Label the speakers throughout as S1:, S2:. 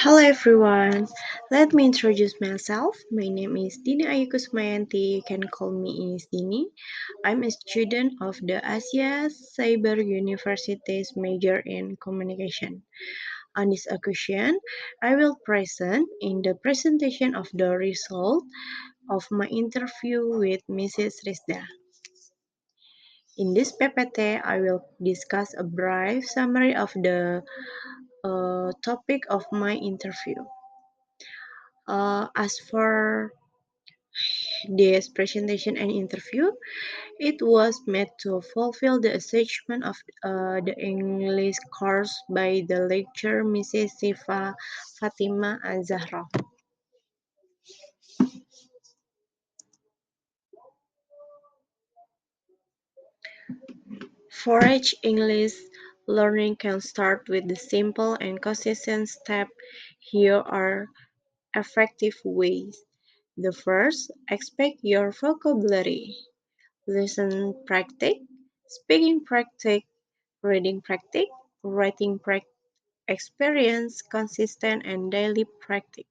S1: Hello everyone, let me introduce myself. My name is Dini Ayu Kusmayanti. You can call me Inis Dini. I'm a student of the Asia Cyber University's major in communication. On this occasion, I will present in the presentation of the result of my interview with Mrs. Rizda. In this PPT, I will discuss a brief summary of the topic of my interview. As for this presentation and interview, it was made to fulfill the assessment of the English course by the lecturer Mrs. Sifa Fatima Azahra. For each English learning can start with the simple and consistent steps. Here are effective ways. The first, expect your vocabulary. Listen practice, speaking practice, reading practice, writing practice, experience, consistent, and daily practice.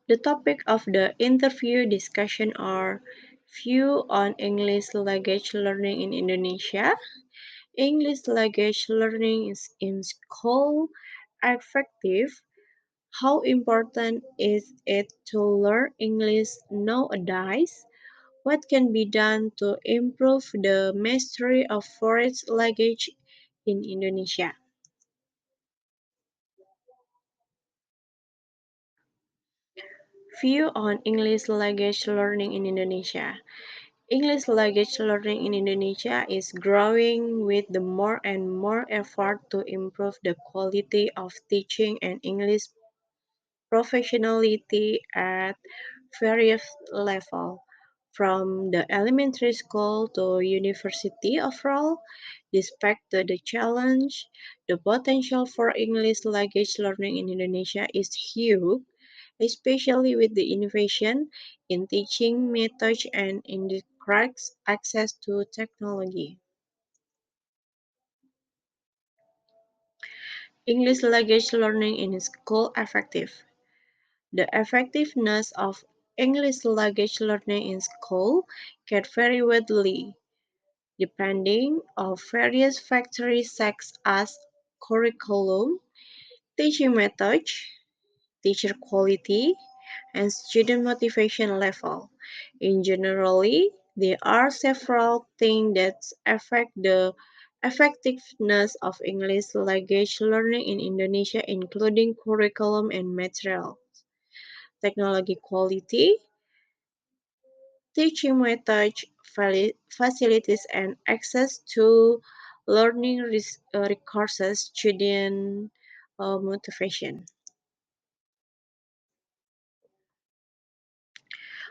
S1: The topic of the interview discussion are view on English language learning in Indonesia, English language learning is in school effective, how important is it to learn English nowadays, what can be done to improve the mastery of foreign language in Indonesia? View on English language learning in Indonesia. English language learning in Indonesia is growing with the more and more effort to improve the quality of teaching and English professionality at various levels, from the elementary school to university overall. Despite the challenge, the potential for English language learning in Indonesia is huge, especially with the innovation in teaching methods and in the correct access to technology. English language learning in school effective. The effectiveness of English language learning in school can vary widely, depending on various factors such as curriculum, teaching methods, teacher quality, and student motivation level. In generally, there are several things that affect the effectiveness of English language learning in Indonesia, including curriculum and material, technology quality, teaching methods, facilities, and access to learning resources, student motivation.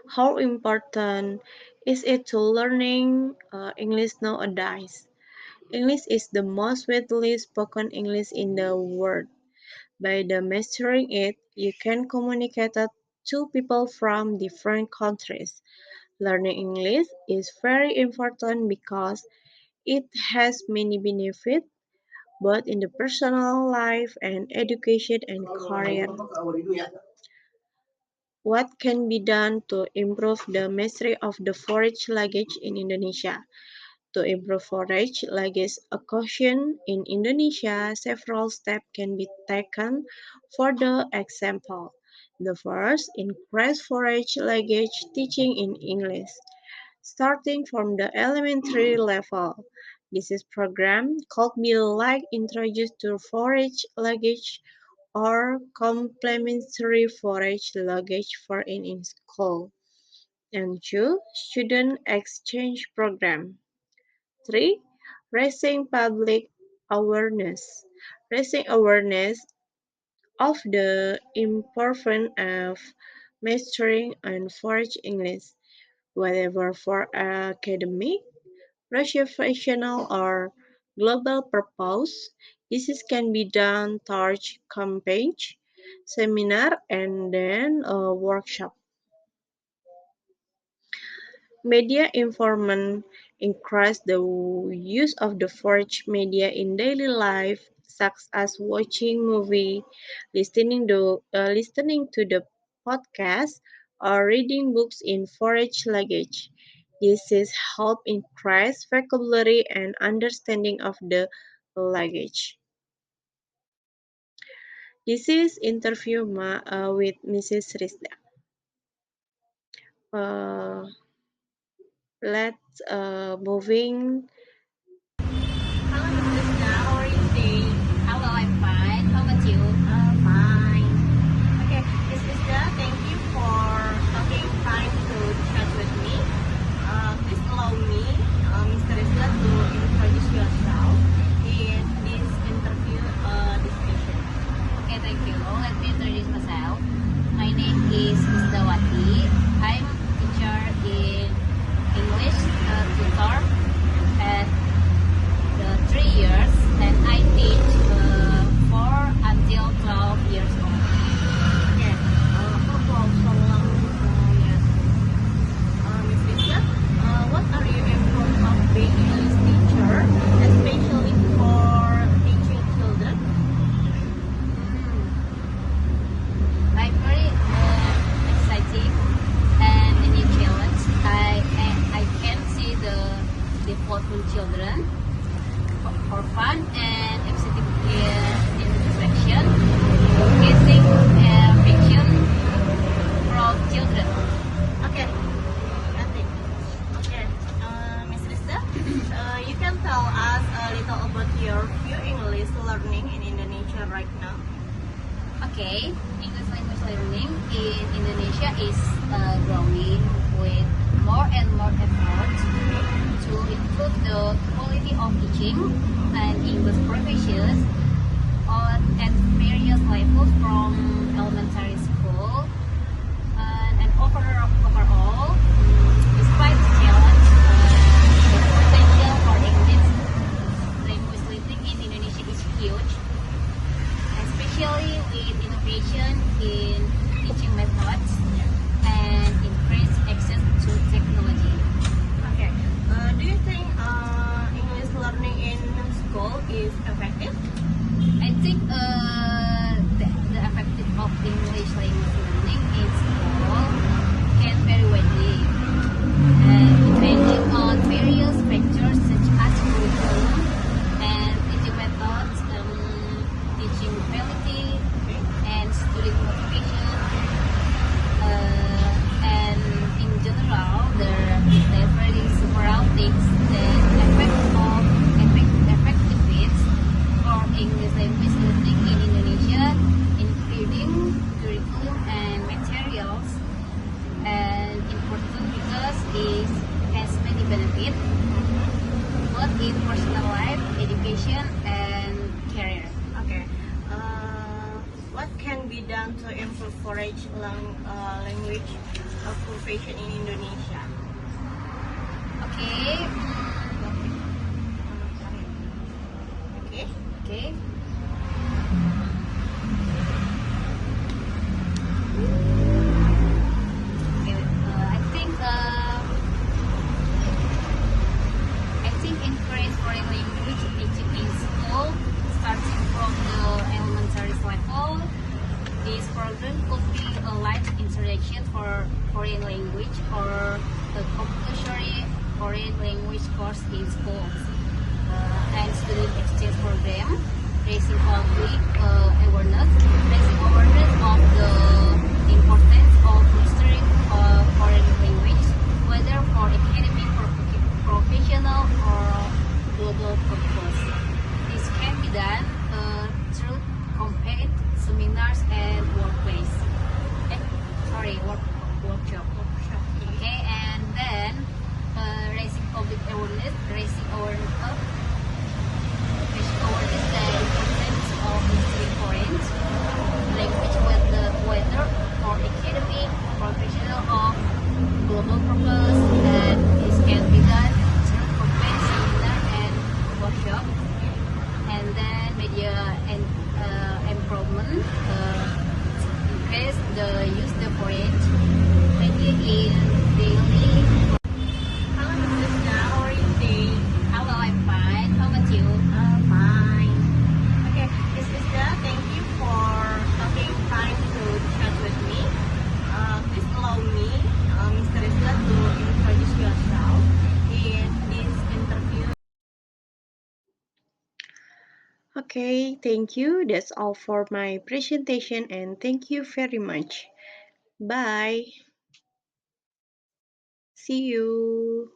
S1: How important is it to learning English nowadays? English is the most widely spoken English in the world. By the mastering it, you can communicate to people from different countries. Learning English is very important because it has many benefits both in the personal life and education and career. What can be done to improve the mastery of the foreign language in Indonesia? To improve foreign language acquisition in Indonesia, several steps can be taken. For the example, the first, increase foreign language teaching in English. Starting from the elementary level, this is program could be like introduced to forage language or complementary forage language for in school. And two, student exchange program. Three, raising public awareness. Raising awareness of the importance of mastering and forage English, whether for academic, recreational, or global purpose. This can be done through campaigns, seminar, and then a workshop. Media information increase the use of the foreign media in daily life, such as watching movie, listening to the podcast, or reading books in foreign language. This is help increase vocabulary and understanding of the language. This is interview with Mrs. Rizda. Uh, let's moving.
S2: Hello, Miss Krishna. How are you today?
S3: Hello, I'm fine. How about you?
S2: Fine. Okay, Miss Krishna, thank you for taking time to chat with me. Please allow me, Mr. Krishna, to introduce yourself in this interview discussion.
S3: Okay, thank you. Let me introduce myself. My name is Miss Dawati. I'm teacher in English tutor at the 3 years, and I teach 4 until 12 years old.
S2: Okay, for so long years. Miss Krishna, what are your efforts of being English teacher, especially for teaching children?
S3: I'm very exciting and a new challenge. I can see the development children for fun and exciting interaction, getting affection from children.
S2: Okay, nothing. Okay, Miss Risa, you can tell us a little about your view English learning in Indonesia right now.
S3: Okay, English language learning in Indonesia is growing with more and more effort to improve the quality of teaching and English professors at various levels from elementary school and overall, despite the challenge, the potential for English language learning in Indonesia is huge, especially with innovation in teaching methods and increased access to technology.
S2: Okay, do you think English learning in school is effective?
S3: I think the effective of English language learning in school can vary widely, depending on various factors such as curriculum and teaching methods, teaching quality, and student motivation. And in general, there are several things that effectiveness for English language learning in Indonesia, including curriculum and materials, and important because it has many benefits, both in personal life, education, and career.
S2: Okay, what can be done to improve foreign language profession in Indonesia?
S3: Okay.
S2: Okay.
S3: Okay. Okay. I think encourage foreign language teaching in school, starting from the elementary level. This program could be a light introduction for foreign language or a compulsory foreign language course in schools, and student exchange program, raising public awareness of the importance of mastering foreign language, whether for academic, professional, or global purpose. This can be done through compact seminars and workshop. Okay, and then raising public awareness, raising awareness the importance of mastering foreign language, whether for academic, professional, or global purpose, and
S1: Okay, thank you. That's all for my presentation and thank you very much. Bye. See you.